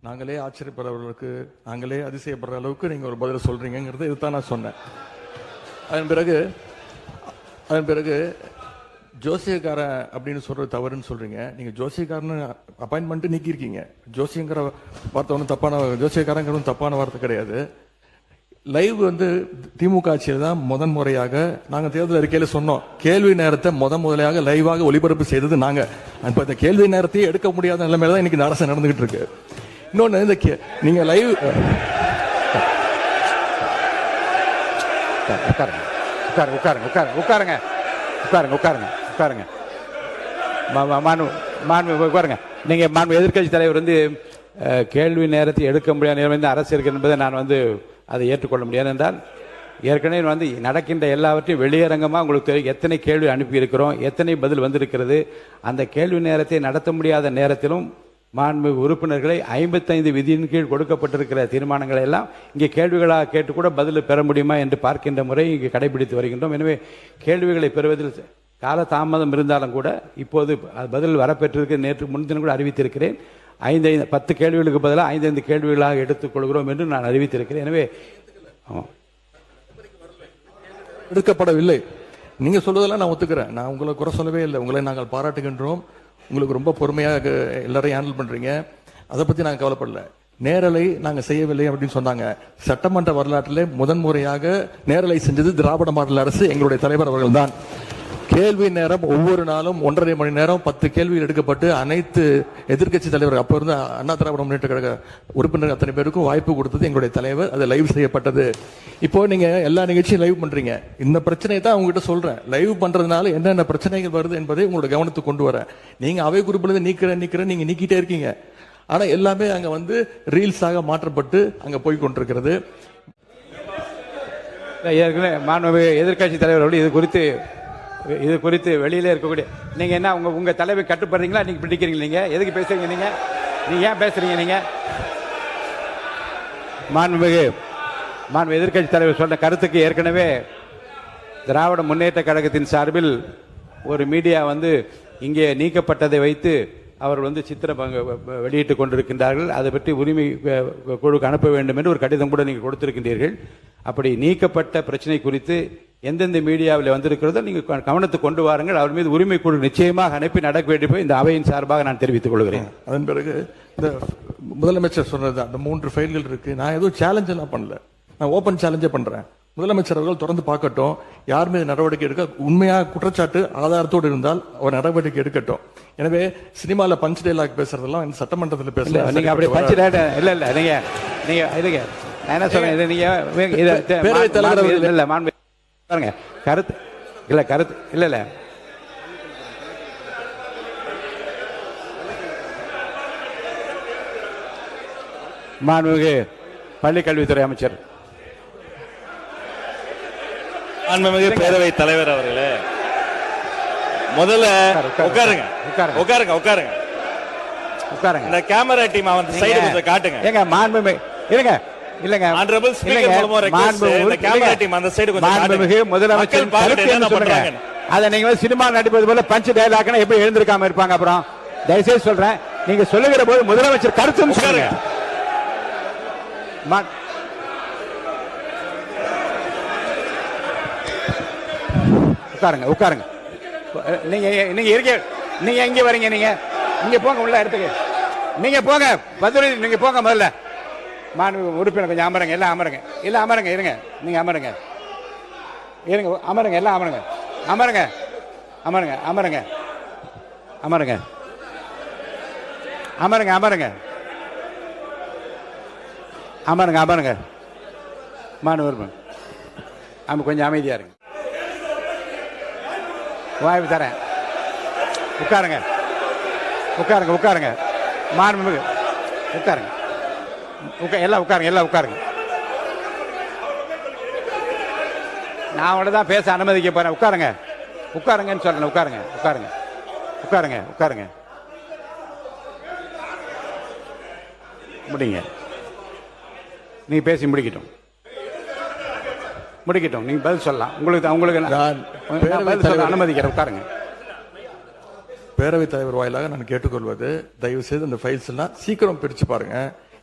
நாங்களே ஆச்சரியப்படுறவர்களுக்கு நாங்களே அதிசயப்படுற அளவுக்கு நீங்கள் ஒரு பதில் சொல்கிறீங்கிறது இதுதான் நான் சொன்னேன். அதன் பிறகு ஜோசியக்காரன் அப்படின்னு சொல்கிறது தவறுன்னு சொல்கிறீங்க. நீங்கள் ஜோசியக்காரன்னு அப்பாயின்மெண்ட்டு நீக்கியிருக்கீங்க. ஜோசியங்கிற வார்த்தை ஒன்றும் தப்பான, ஜோசியக்காரங்கிறது தப்பான வார்த்தை கிடையாது. லைவ் திமுக ஆட்சியில் தான் முறையாக நாங்கள் தேர்தல் அறிக்கையில் சொன்னோம், கேள்வி நேரத்தை முதலையாக லைவாக ஒளிபரப்பு செய்தது நாங்கள். இப்போ இந்த கேள்வி நேரத்தையே எடுக்க முடியாத நிலைமையில தான் இன்னைக்கு இந்த அரசு நடந்துகிட்டு இருக்கு. இன்னொன்று, இந்த நீங்க லைவ் உட்காருங்க. நீங்க எதிர்கட்சி தலைவர் கேள்வி நேரத்தை எடுக்க முடியாத நிலைமை அரசு இருக்கு என்பதை நான் அதை ஏற்றுக்கொள்ள முடியாது. என்றால் ஏற்கனவே நடக்கின்ற எல்லாவற்றையும் வெளியரங்கமாக உங்களுக்கு தெரியும். எத்தனை கேள்வி அனுப்பி இருக்கிறோம், எத்தனை பதில் வந்திருக்கிறது. அந்த கேள்வி நேரத்தை நடத்த முடியாத நேரத்திலும் மாண்புமிகு உறுப்பினர்களை 55 விதியின் கீழ் கொடுக்கப்பட்டிருக்கிற தீர்மானங்களை எல்லாம் இங்கே கேள்விகளாக கேட்டு கூட பதில் பெற முடியுமா என்று பார்க்கின்ற முறை இங்கு கடைபிடித்து வருகின்றோம். எனவே கேள்விகளை பெறுவதில் கால தாமதம் இருந்தாலும் கூட இப்போது பதில் வரப்பெற்றிருக்கு. நேற்று முன்தினம் கூட அறிவித்திருக்கிறேன். 10 கேள்விகளுக்கு பதிலாக 5 கேள்விகளாக எடுத்துக்கொள்கிறோம் என்று நான் அறிவித்திருக்கிறேன். எனவே எடுக்கப்படவில்லை. நீங்க சொல்வதெல்லாம் நான் ஒத்துக்கிறேன். நான் உங்களை குறை சொல்லவே இல்லை. உங்களை நாங்கள் பாராட்டுகின்றோம். உங்களுக்கு ரொம்ப பொறுமையாக எல்லாரையும் ஹேண்டில் பண்றீங்க. அதை பத்தி நாங்கள் கவலைப்படல. நேரலை நாங்கள் செய்யவில்லை அப்படின்னு சொன்னாங்க. சட்டமன்ற வரலாற்றிலே முறையாக நேரலை செஞ்சது திராவிட மாடல் அரசு, எங்களுடைய தலைவர் அவர்கள் தான். கேள்வி நேரம் ஒவ்வொரு நாளும் 1.5 மணி நேரம் 10 கேள்விகள் எடுக்கப்பட்டு அனைத்து எதிர்கட்சி தலைவர் அப்ப இருந்த அண்ணா திராவிட முன்னேற்ற கழக உறுப்பினர்கள் அத்தனை பேருக்கும் வாய்ப்பு கொடுத்தது எங்களுடைய தலைவர். அது லைவ் செய்யப்பட்டது. இப்போ நீங்க எல்லா நிகழ்ச்சியும் லைவ் பண்றீங்க. இந்த பிரச்சனையை தான் உங்ககிட்ட சொல்றேன். லைவ் பண்றதுனால என்னென்ன பிரச்சனைகள் வருது என்பதை உங்களோட கவனத்துக்கு கொண்டு வரேன். நீங்க அவை குறிப்பில் நீக்கிறேன் நீங்க நீக்கிட்டே இருக்கீங்க. ஆனா எல்லாமே அங்க ரீல்ஸாக மாற்றப்பட்டு அங்க போய் கொண்டிருக்கிறது. எதிர்கட்சி தலைவர்கள் இது குறித்து வெளியில இருக்கக்கூடிய நீங்க என்ன உங்க தலைவை கட்டுப்படுறீங்களா? நீங்க பிடிக்கிறீங்க? நீங்க எதுக்கு பேசுறீங்க? நீங்க ஏன் பேசுறீங்க? நீங்க மாண்புமிகு எதிர்கட்சி தலைவர் சொன்ன கருத்துக்கு ஏற்கனவே திராவிட முன்னேற்ற கழகத்தின் சார்பில் ஒரு மீடியா இங்கே நீக்கப்பட்டதை வைத்து அவர் சித்திரம் வெளியிட்டுக் கொண்டிருக்கின்றார்கள். அதை பற்றி உரிமை குழுக்கு அனுப்ப வேண்டும் என்று ஒரு கடிதம் கூட நீங்கள் கொடுத்திருக்கின்றீர்கள். அப்படி நீக்கப்பட்ட பிரச்சனை குறித்து எந்தெந்த மீடியாவில் வந்திருக்கிறதோ நீங்கள் கவனத்துக்கு கொண்டு வாருங்கள். அவர் மீது உரிமை குழு நிச்சயமாக அனுப்பி நடக்க வேண்டும் இந்த அவையின் சார்பாக நான் தெரிவித்துக் கொள்கிறேன். அதன் பிறகு இந்த முதலமைச்சர் சொன்னது அந்த 3 ஃபைல்கள் இருக்கு. நான் எதுவும் சேலஞ்ச் எல்லாம் பண்ணல. நான் ஓபன் சேலஞ்சே பண்றேன். முதலமைச்சர் அவர்கள் தொடர்ந்து பார்க்கட்டும், யார் மீது நடவடிக்கை எடுக்க உண்மையாக குற்றச்சாட்டு ஆதாரத்தோடு இருந்தால் அவர் நடவடிக்கை எடுக்கட்டும். எனவே சினிமால பஞ்ச் டைலாக் பேசுறதெல்லாம் சட்டமன்றத்தில் பேசல. நீங்க அப்படி பஞ்ச் டைலாக் இல்ல நீங்க இதுங்க நான் என்ன சொல்றேன், நீங்க பேரவைத் தலைவர் இல்ல மாண்பு பாருங்க கருத்து இல்ல மாண்புமிகு பள்ளி கல்வித்துறை அமைச்சர், மாண்புமிகு பேரவைத் தலைவர் அவர்களே, முதல்ல உட்காருங்க. இந்த கேமரா டீம் சைடு கொஞ்சம் காட்டுங்க. ஏங்க மாண்புமிகு இல்லங்க ஆனரபிள் ஸ்பீக்கர் மூலமா ரெக்வெஸ்ட் இந்த கேமரா டீம் அந்த சைடு கொஞ்சம் காட்டுங்க. மாண்புமிகு முதலமைச்சர் கருத்து என்ன பண்றாங்க? அத நீங்க சினிமா நடிப்பது போல பஞ்ச் டயலாக்னா எப்படி எழுந்திருக்காம இருப்பாங்க? அப்புறம் தயவுசெய்து சொல்றேன், நீங்க சொல்லுகிற போது முதலமைச்சர் கருத்துன்னு சொல்லுங்க. உட்காருங்க. நீங்க எங்க வரீங்க? நீங்க போங்க உள்ள இடத்துக்கு. நீங்க போங்க பதில், நீங்க போங்க முதல்ல. மாண்புமிகு உறுப்பினர் கொஞ்சம் அமருங்க. எல்லாம் அமருங்க. இருங்க, நீங்க அமருங்க. எல்லாம் அமருங்க. மாண்புமிகு உறுப்பினர் கொஞ்சம் அமைதியா இருங்க. வாய்ப்பு தரேன். உட்காருங்க. மாண்புமிகு உட்காருங்க. எல்லாம் உட்காருங்க. நான் அவங்கள தான் பேச அனுமதிக்க போறேன். உட்காருங்கன்னு சொல்றேன். உட்காருங்க. முடிங்க. நீங்க பேசி முடிக்கட்டும். நீங்க பதில் சொல்லலாம். உங்களுக்கு அனுமதிக்கிறேன். உட்காருங்க. பேரவைத் தலைவர் வாயிலாக நான் கேட்டுக்கொள்வது, தயவு செய்து அந்த ஃபைல்ஸ் எல்லாம் சீக்கிரம் பிரிச்சு பாருங்க.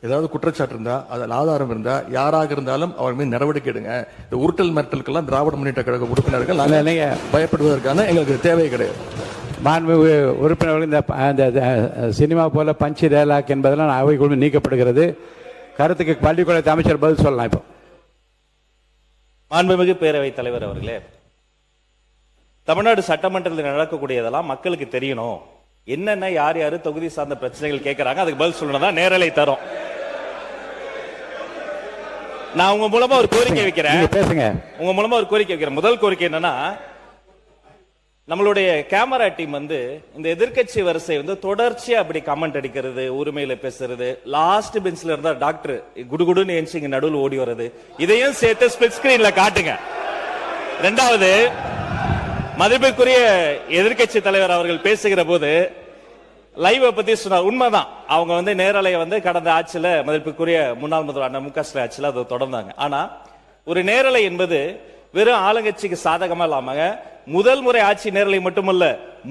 ஏதாவது குற்றச்சாட்டு இருந்தா, அதில் ஆதாரம் இருந்தா, யாராக இருந்தாலும் அவர் மீது நடவடிக்கை எடுங்க. இந்த உருட்டல் மிரட்டலுக்கெல்லாம் திராவிட முன்னேற்ற கழக உறுப்பினர்கள் நாங்க பயப்படுவதற்கான எங்களுக்கு தேவை கிடையாது. மாண்புமிகு உறுப்பினர்கள் இந்த சினிமா போல பஞ்சு டயலாக் என்பதெல்லாம் அவைக்குழு நீக்கப்படுகிறது. கருத்துக்கு பள்ளிக்கூடத்தை அமைச்சர் பதில் சொல்லலாம். இப்போ மாண்புமிகு பேரவைத் தலைவர் அவர்களே, தமிழ்நாடு சட்டமன்றத்தில் நடக்கக்கூடியதெல்லாம் மக்களுக்கு தெரியணும். என்னென்ன யார் யாரு தொகுதி சார்ந்த பிரச்சனைகள் கேட்கறாங்க, அதுக்கு பதில் சொல்லணும். நேரலை தரும். நான் உங்க மூலமா ஒரு கோரிக்கை வைக்கிறேன். பேசுங்க. உங்க மூலமா ஒரு கோரிக்கை வைக்கிறேன். முதல் கோரிக்கை என்னன்னா, நம்மளுடைய கேமரா டீம் இந்த எதிர்க்கட்சி வரிசை தொடர்ச்சியா அப்படி கமெண்ட் அடிக்கிறது, உரிமையில பேசுறது, லாஸ்ட் பெஞ்ச்ல இருந்தா டாக்டர் குடுகுடுன்னு எஞ்சிங்க நடுவில் ஓடி வர்றது, இதையும் சேர்த்து ஸ்பிளிட் ஸ்கிரீன்ல காட்டுங்க. இரண்டாவது, மதிப்பிற்குரிய எதிர்க்கட்சி தலைவர் அவர்கள் பேசுகிற போது லைவ் பத்தி சொன்னார். உண்மைதான், அவங்க நேரலையை கடந்த ஆட்சியில மதிப்பிற்குரிய முன்னாள் முதல்வர் அண்ணன் மு.க. ஸ்டாலின் ஆட்சியில அதை தொடர்ந்தாங்க. ஆனா ஒரு நேரலை என்பது வெறும் ஆளுங்கட்சிக்கு சாதகமா இல்லாம முதல் முறை ஆட்சி நேரலை மட்டுமல்ல,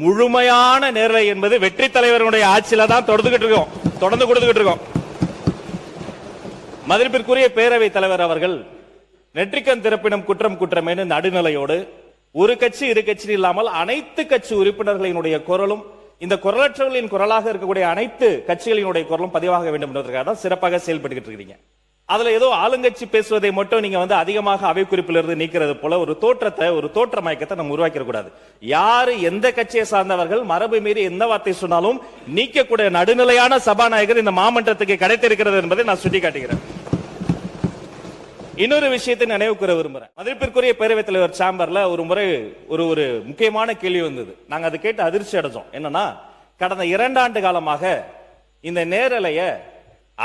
முழுமையான நேரலை என்பது வெற்றி தலைவருடைய ஆட்சியில தான் தொடர்ந்து கொடுத்துக்கிட்டு இருக்கோம். மதிப்பிற்குரிய பேரவைத் தலைவர் அவர்கள் நெற்றிக்கண் திறப்பினும் குற்றம் குற்றமேனு நடுநிலையோடு ஒரு கட்சி இரு கட்சி இல்லாமல் அனைத்து கட்சி உறுப்பினர்களினுடைய குரலும், இந்த குரலற்றவர்களின் குரலாக இருக்கக்கூடிய அனைத்து கட்சிகளினுடைய குரலும் பதிவாக வேண்டும் என்பதற்காக தான் சிறப்பாக செயல்பட்டு இருக்கீங்க. அதுல ஏதோ ஆளுங்கட்சி பேசுவதை மட்டும் நீங்க அதிகமாக அவை குறிப்பிலிருந்து நீக்கிறது போல ஒரு தோற்ற மயக்கத்தை நம்ம உருவாக்கிட கூடாது. யாரு எந்த கட்சியை சார்ந்தவர்கள் மரபு மீறி எந்த வார்த்தை சொன்னாலும் நீக்கக்கூடிய நடுநிலையான சபாநாயகர் இந்த மாமன்றத்துக்கு கிடைத்திருக்கிறது என்பதை நான் சுட்டிக்காட்டுகிறேன். இன்னொரு விஷயத்தை நினைவு கூற விரும்புறேன். மதிப்பிற்குரிய பேரவைத் தலைவர் சேம்பர்ல ஒரு முறை ஒரு முக்கியமான கேள்வி வந்தது. நாங்க அதை கேட்டு அதிர்ச்சி அடைஞ்சோம். என்னன்னா, கடந்த 2 ஆண்டு காலமாக இந்த நேரலைய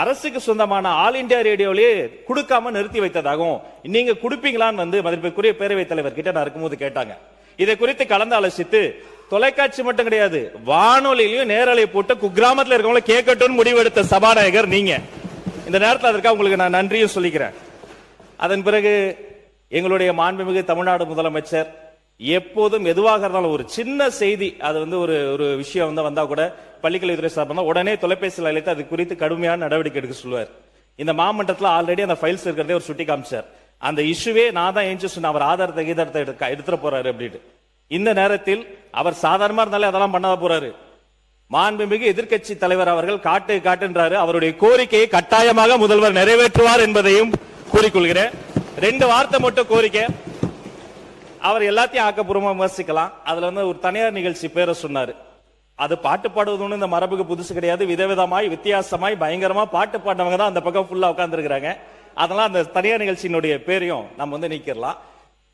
அரசுக்கு சொந்தமான ஆல் இந்தியா ரேடியோலயே கொடுக்காம நிறுத்தி வைத்ததாகவும், நீங்க கொடுப்பீங்களான்னு மதிப்பிற்குரிய பேரவைத் தலைவர் கிட்ட நான் இருக்கும்போது கேட்டாங்க. இதை குறித்து கலந்து ஆலோசித்து தொலைக்காட்சி மட்டும் கிடையாது, வானொலியிலையும் நேரலை போட்டு குக்கிராமத்தில் இருக்கவங்கள கேட்கட்டும் முடிவெடுத்த சபாநாயகர் நீங்க. இந்த நேரத்தில் அதற்காக உங்களுக்கு நான் நன்றியும் சொல்லிக்கிறேன். அதன் பிறகு எங்களுடைய மாண்புமிகு தமிழ்நாடு முதலமைச்சர் எப்போதும் எதுவாக இருந்தாலும் ஒரு சின்ன செய்தி, அது ஒரு விஷயம் வந்தா கூட பள்ளிக்கல்வித்துறை சார்பாக உடனே தொலைபேசியில் அழைத்து அது குறித்து கடுமையான நடவடிக்கை எடுக்க சொல்லுவார். இந்த மாமன்றத்தில் ஆல்ரெடி அந்த ஃபைல்ஸ் இருக்கிறதே ஒரு சுட்டி காமிச்சார். அந்த இஷ்யூவே நான் தான் ஏஞ்சி சொன்ன, அவர் ஆதாரத்தை எடுத்துட போறாரு அப்படின்னு. இந்த நேரத்தில் அவர் சாதாரணமா இருந்தாலே அதெல்லாம் பண்ணாத போறாரு. மாண்புமிகு எதிர்க்கட்சி தலைவர் அவர்கள் காட்டுன்றாரு. அவருடைய கோரிக்கையை கட்டாயமாக முதல்வர் நிறைவேற்றுவார் என்பதையும் கூறிக்கொள்கிறேன். 2 வார்த்தை மட்டும் கோரிக்கை. அவர் எல்லாத்தையும் ஆக்கப்பூர்வமா விமர்சிக்கலாம். அதுல ஒரு தனியார் நிகழ்ச்சி பேரை சொன்னாரு. அது பாட்டு பாடுவது இந்த மரபுக்கு புதுசு கிடையாது. விதவிதமாய் வித்தியாசமாய் பயங்கரமா பாட்டு பாடினவங்க தான் அந்த பக்கம் ஃபுல்லா உட்கார்ந்து இருக்கிறாங்க. அதெல்லாம் அந்த தனியார் நிகழ்ச்சியினுடைய பேரையும் நம்ம நீக்கிடலாம்.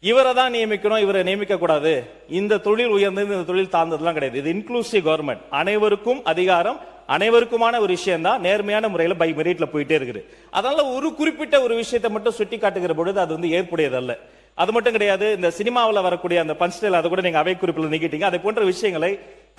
இவரை தான் நியமிக்கணும், இவரை நியமிக்க கூடாது. இந்த தொழில் உயர்ந்தது, இந்த தொழில் தாழ்ந்ததுலாம் கிடையாது. இது இன்க்ளூசிவ் கவர்மெண்ட், அனைவருக்கும் அதிகாரம், அனைவருக்குமான ஒரு விஷயம் தான் நேர்மையான முறையில் பை மெரிட்ல போயிட்டே இருக்குது. அதனால ஒரு குறிப்பிட்ட ஒரு விஷயத்தை மட்டும் சுட்டி காட்டுகிற பொழுது அது ஏற்புடையதல்ல. அது மட்டும் கிடையாது, இந்த சினிமாவில் வரக்கூடிய அந்த பஞ்ச்டைல் அதை கூட நீங்க அவை குறிப்பில் நீக்கிட்டீங்க. அதை போன்ற விஷயங்களை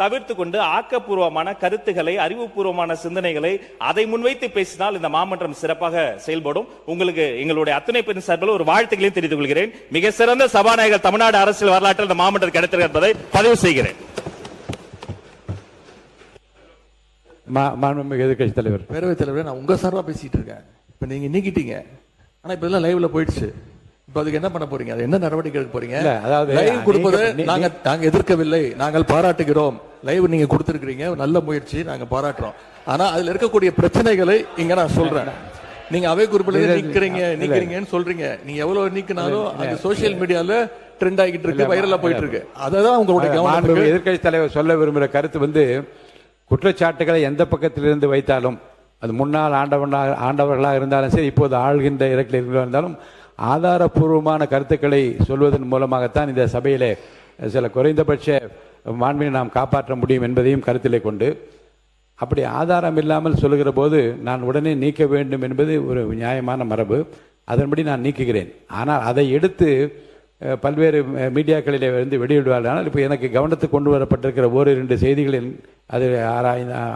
தவிர்த்து கொண்டு ஆக்கப்பூர்வமான கருத்துக்களை, அறிவுபூர்வமான சிந்தனைகளை அதை முன்வைத்து பேசினால் இந்த மாமன்றம் சிறப்பாக செயல்படும். உங்களுக்கு எங்களுடைய அத்தனை பேரின் சார்பில் ஒரு வாழ்த்துக்களையும் தெரிவித்துக் கொள்கிறேன். மிக சிறந்த சபாநாயகர் தமிழ்நாடு அரசியல் வரலாற்றில் இந்த மாமன்றம் கிடைத்திருக்கிறது என்பதை பதிவு செய்கிறேன். எதிர்க்கட்சி தலைவர், பேரவைத் தலைவர், நான் உங்க சார்பா பேசிட்டு இருக்கேன். இப்ப நீங்க நீக்கிட்டீங்க, ஆனா இப்ப எல்லாம் லைவ்ல போயிடுச்சு. இப்ப அதுக்கு என்ன பண்ண போறீங்க? அது என்ன நடவடிக்கை எடுக்க போறீங்க? அதாவது லைவ் கொடுப்பது நாங்க எதிர்க்கவில்லை, நாங்கள் பாராட்டுகிறோம். லைவ் நீங்க கொடுத்திருக்கீங்க, நல்ல முயற்சி, நாங்க பாராட்டுறோம். ஆனா அதுல இருக்கக்கூடிய பிரச்சனைகளை இங்க நான் சொல்றேன். நீங்க அவை குறிப்பில் நீக்கிறீங்கன்னு சொல்றீங்க. நீங்க எவ்வளவு நீக்கினாலும் அது சோசியல் மீடியால ட்ரெண்ட் ஆகிட்டு இருக்கு, வைரலா போயிட்டு இருக்கு. அதான் உங்களுடைய கவனம். எதிர்க்கட்சி தலைவர் சொல்ல விரும்புகிற கருத்து குற்றச்சாட்டுகளை எந்த பக்கத்திலிருந்து வைத்தாலும், அது முன்னாள் ஆண்டவர்களாக இருந்தாலும் சரி, இப்போது ஆள்கின்ற இடத்தில் இருந்தாலும், ஆதாரப்பூர்வமான கருத்துக்களை சொல்வதன் மூலமாகத்தான் இந்த சபையிலே சில குறைந்தபட்ச மாண்பினை நாம் காப்பாற்ற முடியும் என்பதையும் கருத்திலே கொண்டு, அப்படி ஆதாரம் இல்லாமல் சொல்லுகிற போது நான் உடனே நீக்க வேண்டும் என்பது ஒரு நியாயமான மரபு. அதன்படி நான் நீக்குகிறேன். ஆனால் அதை எடுத்து பல்வேறு மீடியாக்களிலே வெளியிடுவார்கள். ஆனால் இப்போ எனக்கு கவனத்துக்கு கொண்டு வரப்பட்டிருக்கிற 1-2 செய்திகளில் அது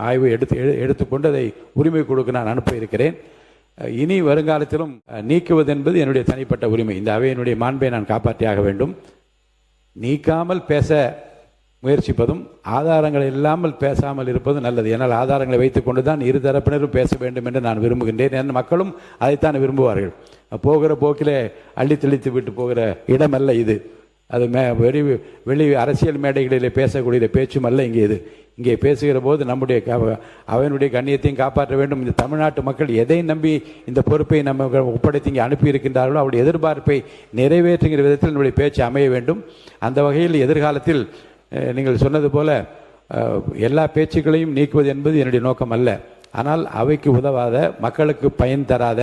ஆய்வு எடுத்துக்கொண்டு அதை உரிமை கொடுக்க நான் அனுப்ப இருக்கிறேன். இனி வருங்காலத்திலும் நீக்குவது என்பது என்னுடைய தனிப்பட்ட உரிமை. இந்த அவையினுடைய மாண்பை நான் காப்பாற்றியாக வேண்டும். நீக்காமல் பேச முயற்சிப்பதும் ஆதாரங்கள் இல்லாமல் பேசாமல் இருப்பதும் நல்லது. ஏன்னால் ஆதாரங்களை வைத்துக்கொண்டு தான் இரு தரப்பினரும் பேச வேண்டும் என்று நான் விரும்புகின்றேன். ஏன்னா மக்களும் அதைத்தான் விரும்புவார்கள். போகிற போக்கிலே அள்ளி தெளித்து விட்டு போகிற இடமல்ல இது. அது வெளி அரசியல் மேடைகளிலே பேசக்கூடிய பேச்சும் அல்ல இங்கே இது. இங்கே பேசுகிற போது நம்முடைய அவனுடைய கண்ணியத்தையும் காப்பாற்ற வேண்டும். இந்த தமிழ்நாட்டு மக்கள் எதை நம்பி இந்த பொறுப்பை நம்ம ஒப்படைத்து இங்கே அனுப்பியிருக்கின்றார்களோ அவருடைய எதிர்பார்ப்பை நிறைவேற்றுகிற விதத்தில் நம்முடைய பேச்சு அமைய வேண்டும். அந்த வகையில் எதிர்காலத்தில் நீங்கள் சொன்னது போல எல்லா பேச்சுக்களையும் நீக்குவது என்பது என்னுடைய நோக்கம் அல்ல. ஆனால் அவைக்கு உதவாத, மக்களுக்கு பயன் தராத,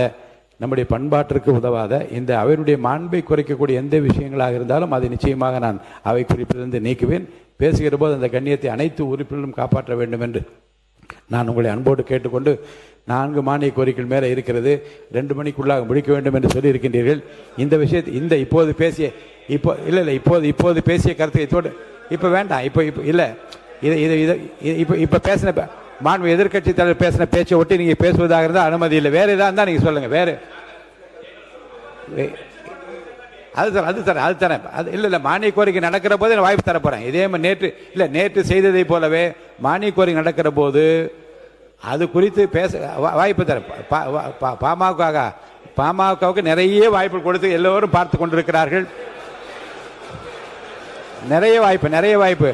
நம்முடைய பண்பாட்டிற்கு உதவாத, இந்த அவையினுடைய மாண்பை குறைக்கக்கூடிய எந்த விஷயங்களாக இருந்தாலும் அதை நிச்சயமாக நான் அவை குறிப்பிலிருந்து நீக்குவேன். பேசுகிற போது அந்த கண்ணியத்தை அனைத்து உறுப்பினரும் காப்பாற்ற வேண்டும் என்று நான் உங்களை அன்போடு கேட்டுக்கொண்டு, 4 மானிய கோரிக்கைகள் மேலே இருக்கிறது, 2 மணிக்குள்ளாக முடிக்க வேண்டும் என்று சொல்லியிருக்கின்றீர்கள். இந்த விஷயத்தை இப்போது பேசிய இப்போது பேசிய கருத்தை இதோடு இப்போ வேண்டாம். இப்போ இல்லை, இப்போ பேசின மாண்பு எதிர்க்கட்சி தலைவர் பேசின பேச்சை ஒட்டி நீங்கள் பேசுவதாக இருந்தால் அனுமதி இல்லை. வேறு எதாக இருந்தால் நீங்கள் சொல்லுங்கள். வேறு அது தரேன். அது இல்லை மானிய கோரிக்கை நடக்கிற போது நான் வாய்ப்பு தரப்போகிறேன். இதே மாதிரி நேற்று செய்ததை போலவே மானிய கோரிக்கை நடக்கிற போது அது குறித்து பேச வாய்ப்பு தரேன். பாமகவுக்கு நிறைய வாய்ப்பு கொடுத்து எல்லோரும் பார்த்து கொண்டிருக்கிறார்கள். நிறைய வாய்ப்பு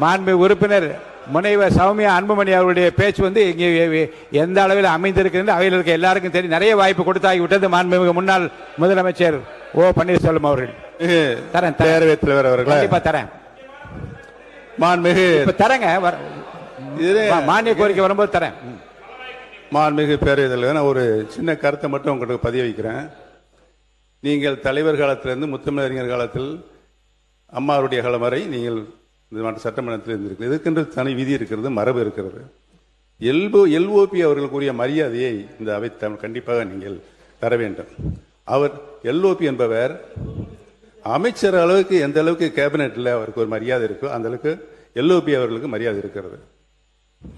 மாண்பு உறுப்பினர் முனைவர் சௌமியா அன்புமணி அவருடைய பேச்சு இங்கே எந்த அளவில் அமைந்திருக்கிறது அவையில் இருக்க எல்லாருக்கும் தெரியும். நிறைய வாய்ப்பு கொடுத்தாகிவிட்டது. மாண்புமிகு முன்னாள் முதலமைச்சர் ஓ பன்னீர்செல்வம் அவர்கள் தரேன். பேரவைத் தலைவர் அவர்கள் கண்டிப்பா தரேன். மாண்புமிகு தரேங்க, மானிய கோரிக்கை வரும்போது தரேன். மாண்புமிகு பேரவைத் தலைவர், நான் ஒரு சின்ன கருத்தை மட்டும் உங்களுக்கு பதிய வைக்கிறேன். நீங்கள் தலைவர் காலத்திலிருந்து முத்தமிழறிஞர் காலத்தில் அம்மாவுடைய காலம் வரை நீங்கள் இந்த சட்டமன்றத்தில் இருந்திருக்கு. இதுக்கென்று தனி விதி இருக்கிறது, மரபு இருக்கிறது. எல்ஓபி அவர்களுக்குரிய மரியாதையை இந்த அவை கண்டிப்பாக நீங்கள் தர வேண்டும். அவர் எல்ஓபி என்பவர் அமைச்சர் அளவுக்கு எந்த அளவுக்கு கேபினெட்டில் அவருக்கு ஒரு மரியாதை இருக்கோ அந்த அளவுக்கு எல்ஓபி அவர்களுக்கு மரியாதை இருக்கிறது.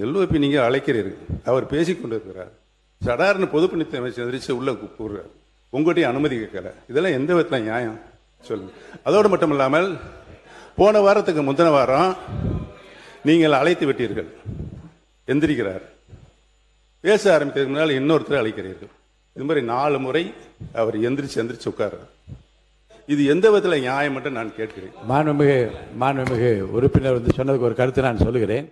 எல்ஓபி நீங்கள் அழைக்கிறீர்கள், அவர் பேசிக்கொண்டு இருக்கிறார். சடார்னு பொதுப்பணித்துறை அமைச்சர் எதிர்த்து உள்ள கூறுறார், உங்களுடைய அனுமதி கேட்கல. இதெல்லாம் எந்த விதத்தில் நியாயம் சொல்லுங்க. அதோடு மட்டும் இல்லாமல் போன வாரத்துக்கு முந்தின வாரம் நீங்கள் அழைத்து விட்டீர்கள், எந்திரிக்கிறார். பேச ஆரம்பித்ததுக்கு முன்னால் இன்னொருத்தரை அழைக்கிறீர்கள். இது மாதிரி 4 முறை அவர் எந்திரிச்சு உட்கார்றார். இது எந்த விதத்தில் நியாயம் என்று நான் கேட்கிறேன். மாண்புமிகு உறுப்பினர் சொன்னதுக்கு ஒரு கருத்து நான் சொல்லுகிறேன்.